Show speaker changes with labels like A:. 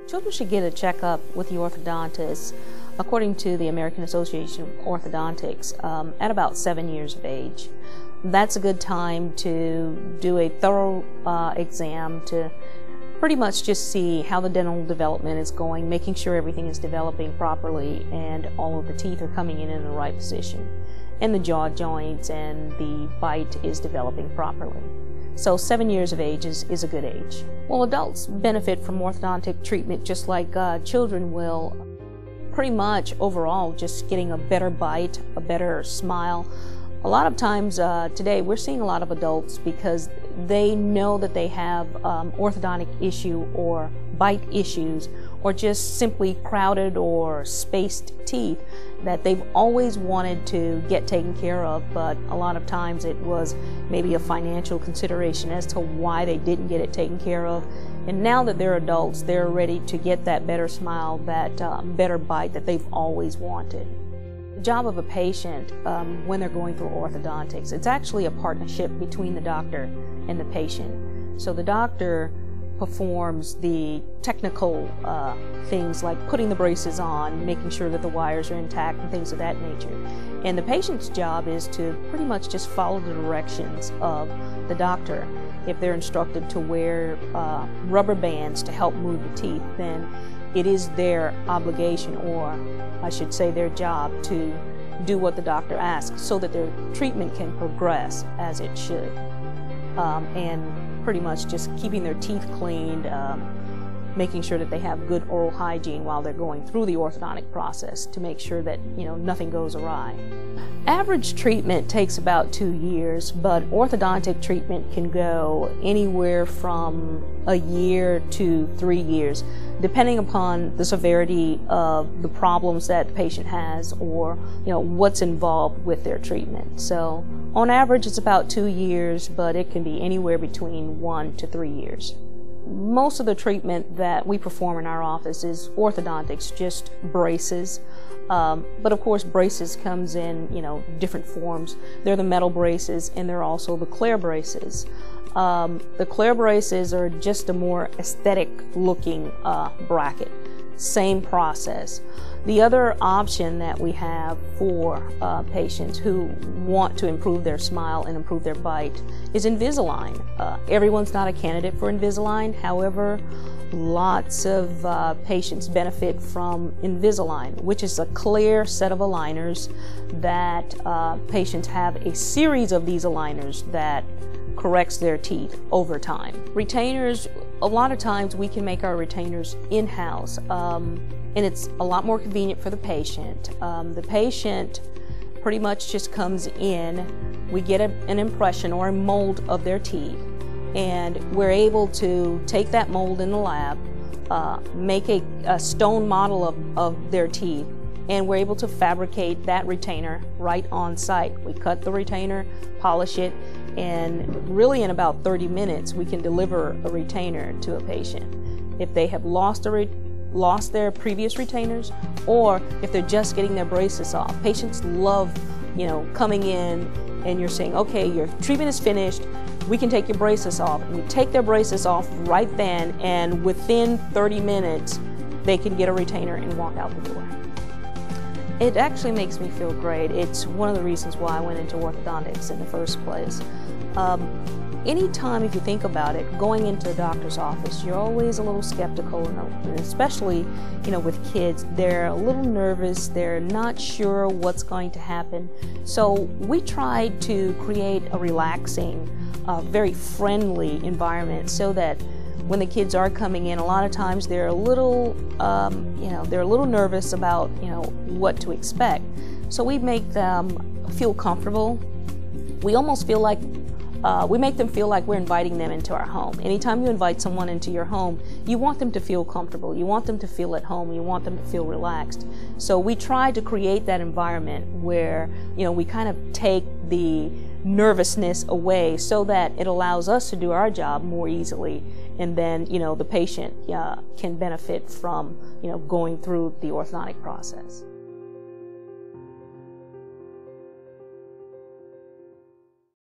A: Children should get a checkup with the orthodontist, according to the American Association of Orthodontics, at about 7 years of age. That's a good time to do a thorough exam to pretty much just see how the dental development is going, making sure everything is developing properly and all of the teeth are coming in the right position, and the jaw joints and the bite is developing properly. So 7 years of age is a good age. Well, adults benefit from orthodontic treatment just like children will. Pretty much overall just getting a better bite, a better smile. A lot of times today we're seeing a lot of adults because they know that they have orthodontic issue or bite issues or just simply crowded or spaced teeth that they've always wanted to get taken care of, but a lot of times it was maybe a financial consideration as to why they didn't get it taken care of. And now that they're adults, they're ready to get that better smile, that better bite that they've always wanted. The job of a patient when they're going through orthodontics, it's actually a partnership between the doctor and the patient. So the doctor performs the technical things like putting the braces on, making sure that the wires are intact and things of that nature. And the patient's job is to pretty much just follow the directions of the doctor. If they're instructed to wear rubber bands to help move the teeth, then it is their obligation, or I should say their job, to do what the doctor asks so that their treatment can progress as it should. And pretty much just keeping their teeth cleaned, making sure that they have good oral hygiene while they're going through the orthodontic process to make sure that nothing goes awry. Average treatment takes about 2 years, but orthodontic treatment can go anywhere from a year to 3 years, depending upon the severity of the problems that the patient has or what's involved with their treatment. So on average it's about 2 years, but it can be anywhere between 1 to 3 years. Most of the treatment that we perform in our office is orthodontics, just braces. But of course braces comes in different forms. They're the metal braces and they're also the clear braces. The clear braces are just a more aesthetic looking bracket. Same process. The other option that we have for patients who want to improve their smile and improve their bite is Invisalign. Everyone's not a candidate for Invisalign, however, lots of patients benefit from Invisalign, which is a clear set of aligners that patients have a series of these aligners that corrects their teeth over time. Retainers, a lot of times we can make our retainers in-house, and it's a lot more convenient for the patient. The patient pretty much just comes in, we get an impression or a mold of their teeth, and we're able to take that mold in the lab, make a stone model of their teeth, and we're able to fabricate that retainer right on site. We cut the retainer, polish it, and really in about 30 minutes we can deliver a retainer to a patient. If they have lost their previous retainers, or if they're just getting their braces off. Patients love, coming in and you're saying, okay, your treatment is finished, we can take your braces off. And we take their braces off right then, and within 30 minutes, they can get a retainer and walk out the door. It actually makes me feel great. It's one of the reasons why I went into orthodontics in the first place. Anytime, if you think about it, going into a doctor's office, you're always a little skeptical, and especially, with kids, they're a little nervous, they're not sure what's going to happen. So we tried to create a relaxing, very friendly environment so that when the kids are coming in, a lot of times they're a little, they're a little nervous about, what to expect. So we make them feel comfortable. We almost feel like we make them feel like we're inviting them into our home. Anytime you invite someone into your home, you want them to feel comfortable. You want them to feel at home. You want them to feel relaxed. So we try to create that environment where, we kind of take the nervousness away so that it allows us to do our job more easily. And then, the patient can benefit from, going through the orthodontic process.